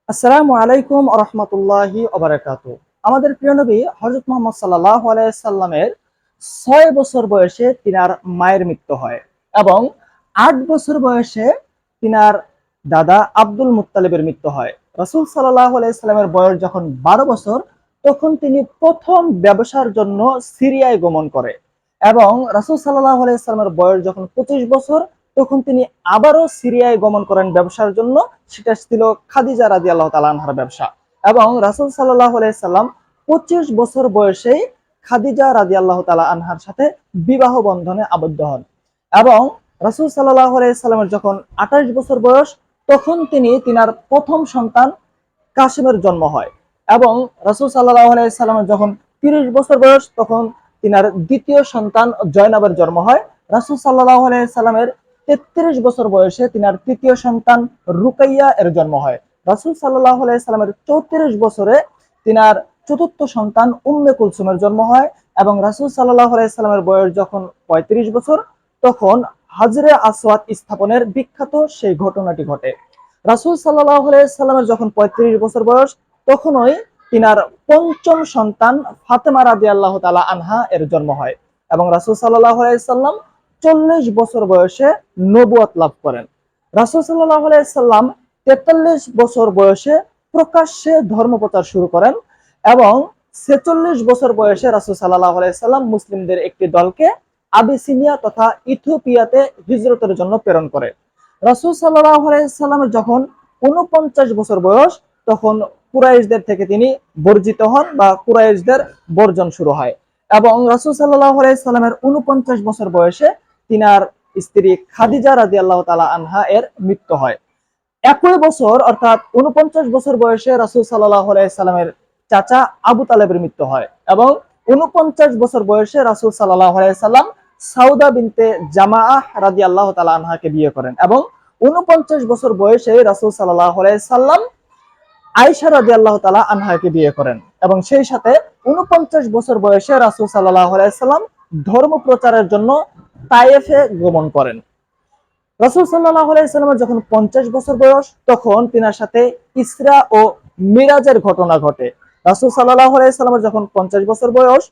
আসসালামু আলাইকুম রহমতুল্লাহি ওবারাকাতু। আমাদের প্রিয় নবী হযরত মুহাম্মদ সাল্লাল্লাহু আলাইহি সাল্লামের 6 বছর বয়সে তিনার মায়ের মৃত্যু হয় এবং 8 বছর বয়সে তিনার দাদা আব্দুল মুত্তালিবের মৃত্যু হয়। রাসূল সাল্লাল্লাহু আলাইহি সাল্লামের বয়স যখন 12 বছর, তখন তিনি প্রথম ব্যবসার জন্য সিরিয়ায় গমন করে এবং রাসূল সাল্লাল্লাহু আলাইহি সাল্লামের বয়স যখন 25 বছর, তখন তিনি আবারও সিরিয়ায় গমন করেন ব্যবসার জন্য। সেটা ছিল খাদিজা রাদিয়াল্লাহু তাআলা আনহার ব্যবসা এবং রাসূল সাল্লাল্লাহু আলাইহি সাল্লাম 25 বছর বয়সেই খাদিজা রাদিয়াল্লাহু তাআলা আনহার সাথে বিবাহ বন্ধনে আবদ্ধ হন এবং রাসূল সাল্লাল্লাহু আলাইহি সাল্লামের যখন 28 বছর বয়স, তখন তিনার প্রথম সন্তান কাসিমের জন্ম হয় এবং রাসূল সাল্লাল্লাহু আলাইহি সাল্লামের যখন 30 বছর বয়স, তখন তিনার দ্বিতীয় সন্তান জয়নবের জন্ম হয়। রাসূল সাল্লাল্লাহু আলাইহি সাল্লামের 33 বছর বয়সে তিনার তৃতীয় সন্তান রুকাইয়া এর জন্ম হয়। রাসূল সাল্লাল্লাহু আলাইহি সাল্লামের 34 বছরে তিনার চতুর্থ সন্তান উম্মে কুলসুমের জন্ম হয় এবং রাসূল সাল্লাল্লাহু আলাইহি সাল্লামের বয়স যখন 35 বছর, তখন হাজরে আসওয়াদ স্থাপনের বিখ্যাত সেই ঘটনাটি ঘটে। রাসূল সাল্লাল্লাহু আলাইহি সাল্লামের যখন 35 বছর বয়স, তখনই তিনার পঞ্চম সন্তান ফাতেমা রাদিয়াল্লাহু তাআলা আনহা এর জন্ম হয় এবং রাসূল সাল্লাল্লাহু আলাইহি সাল্লাম 40 বছর বয়সে নবুয়ত লাভ করেন। রাসূল সাল্লাল্লাহু আলাইহি সাল্লাম 43 বছর বয়সে প্রকাশ্যে ধর্ম প্রচার শুরু করেন এবং 46 বছর বয়সে রাসূল সাল্লাল্লাহু আলাইহি সাল্লাম মুসলিমদের একটি দলকে আবিসিনিয়া তথা ইথিওপিয়াতে হিজরতের জন্য প্রেরণ করে। রাসূল সাল্লাল্লাহু আলাইহি সাল্লামের যখন 49 বছর বয়স, তখন কুরাইশদের থেকে তিনি বর্জিত হন বা কুরাইশদের বর্জন শুরু হয় এবং রাসূল সাল্লাল্লাহু আলাইহি সাল্লামের 49 বছর বয়সে তিনার স্ত্রী খাদিজা রাদিয়াল্লাহু তাআলা আনহা এর মৃত্যু হয়। একই বছর অর্থাৎ 49 বছর বয়সে রাসূল সাল্লাল্লাহু আলাইহি সাল্লামের চাচা আবু তালেবের মৃত্যু হয় এবং 49 বছর বয়সে রাসূল সাল্লাল্লাহু আলাইহি সাল্লাম সাউদা বিনতে জামাআহ রাদিয়াল্লাহু তাআলা আনহাকে বিয়ে করেন এবং 49 বছর বয়সে রাসূল সাল্লাল্লাহু আলাইহি সাল্লাম আয়েশা রাদিয়াল্লাহু তাআলা আনহাকে বিয়ে করেন এবং সেই সাথে 49 বছর বয়সে রাসূল সাল্লাল্লাহু আলাইহি সাল্লাম ধর্ম প্রচারের জন্য তায়েফে গমন করেন। রাসূল সাল্লাল্লাহু আলাইহি সাল্লামের যখন 50 বছর বয়স, তখন তিনার সাথে ইসরা ও মিরাজের ঘটনা ঘটে। রাসূল সাল্লাল্লাহু আলাইহি সাল্লামের যখন 50 বছর বয়স,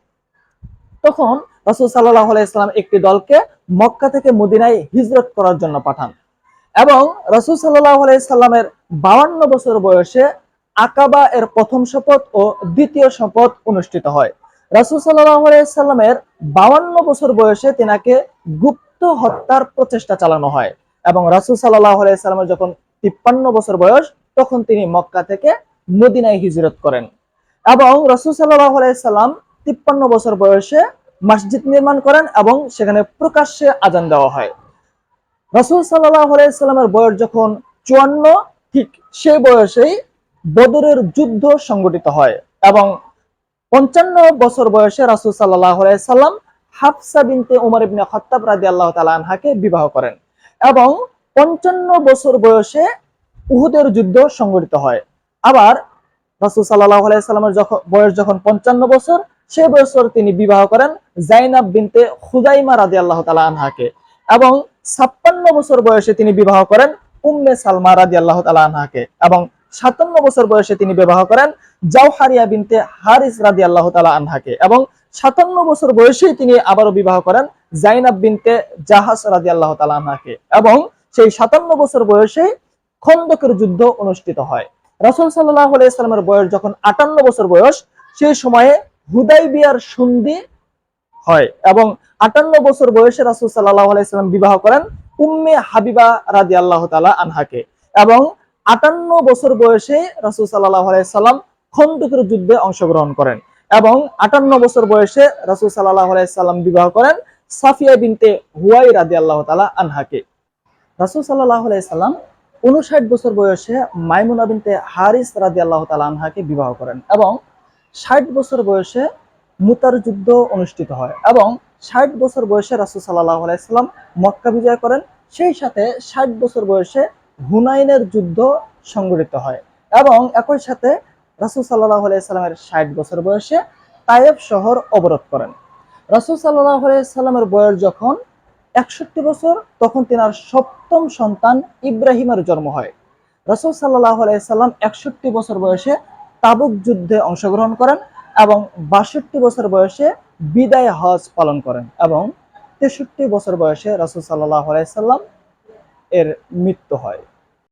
তখন রাসূল সাল্লাল্লাহু আলাইহি সাল্লাম একটি দলকে মক্কা থেকে মদিনায় হিজরত করার জন্য পাঠান এবং রাসূল সাল্লাল্লাহু আলাইহি সাল্লামের 52 বছর বয়সে আকাবা এর প্রথম শপথ ও দ্বিতীয় শপথ অনুষ্ঠিত হয়। রাসূল সাল্লাল্লাহু আলাইহি সাল্লামের 52 বছর বয়সে তিনাকে গুপ্ত হত্যার প্রচেষ্টা চালানো হয় এবং রাসূল সাল্লাল্লাহু আলাইহি সাল্লামের যখন 53 বছর বয়স, তখন তিনি মক্কা থেকে মদিনায় হিজরত করেন এবং রাসূল সাল্লাল্লাহু আলাইহি সাল্লাম 53 বছর বয়সে মসজিদ নির্মাণ করেন এবং সেখানে প্রকাশ্যে আযান দেওয়া হয়। রাসূল সাল্লাল্লাহু আলাইহি সাল্লামের বয়স যখন 54, ঠিক সেই বয়সেই বদরের যুদ্ধ সংগঠিত হয় এবং 55 বছর বয়সে রাসূল সাল্লাল্লাহু আলাইহি সাল্লাম হাফসা বিনতে উমর ইবনে খাত্তাব রাদিয়াল্লাহু তাআলা আনহাকে বিবাহ করেন এবং 55 বছর বয়সে উহুদের যুদ্ধ সংগঠিত হয়। আবার রাসূল সাল্লাল্লাহু আলাইহি সাল্লামের বয়স যখন 55 বছর, সেই বছর তিনি বিবাহ করেন যায়নাব বিনতে খুযাইমা রাদিয়াল্লাহু তাআলা আনহাকে এবং 56 বছর বয়সে তিনি বিবাহ করেন উম্মে সালমা রাদিয়াল্লাহু তাআলা আনহাকে এবং 57 বছর বয়সে তিনি বিবাহ করেন জাওহারিয়া বিনতে হারিস রাদিয়াল্লাহু তাআলা আনহাকে এবং 57 বছর বয়সেই তিনি আবারও বিবাহ করেন যায়নাব বিনতে জাহাস রাদিয়াল্লাহু তাআলা আনহাকে এবং সেই 57 বছর বয়সে খন্দকের যুদ্ধ অনুষ্ঠিত হয়। রাসূল সাল্লাল্লাহু আলাইহি সাল্লামের বয়স যখন 58 বছর বয়স, সেই সময়ে হুদাইবিয়ার সন্ধি হয় এবং 58 বছর বয়সে রাসূল সাল্লাল্লাহু আলাইহি সাল্লাম বিবাহ করেন উম্মে হাবিবা রাদিয়াল্লাহু তাআলা আনহাকে এবং 58 বছর বয়সে রাসূল সাল্লাল্লাহু আলাইহি সাল্লাম খন্দকের যুদ্ধে অংশগ্রহণ করেন এবং 58 বছর বয়সে রাসূল সাল্লাল্লাহু আলাইহি সাল্লাম বিবাহ করেন সাফিয়া বিনতে হুয়াই রাদিয়াল্লাহু তাআলা আনহাকে। রাসূল সাল্লাল্লাহু আলাইহি সাল্লাম 59 বছর বয়সে মাইমুনা বিনতে হারিস রাদিয়াল্লাহু তাআলা আনহাকে বিবাহ করেন এবং 60 বছর বয়সে মুতার যুদ্ধ অনুষ্ঠিত হয় এবং 60 বছর বয়সে রাসূল সাল্লাল্লাহু আলাইহি সাল্লাম মক্কা বিজয় করেন। সেই সাথে 60 বছর বয়সে হুনাইনের যুদ্ধ সংঘটিত হয় এবং একই সাথে রাসূল সাল্লাল্লাহু আলাইহি সাল্লামের 60 বছর বয়সে তায়েফ শহর অবরোধ করেন। রাসূল সাল্লাল্লাহু আলাইহি সাল্লামের বয়স যখন 61 বছর, তখন তিনার সপ্তম সন্তান ইব্রাহিমের জন্ম হয়। রাসূল সাল্লাল্লাহু আলাইহি সাল্লাম 61 বছর বয়সে তাবুক যুদ্ধে অংশগ্রহণ করেন এবং 62 বছর বয়সে বিদায় হজ পালন করেন এবং 63 বছর বয়সে রাসূল সাল্লাল্লাহু আলাইহি সাল্লাম এর মৃত্যু হয়।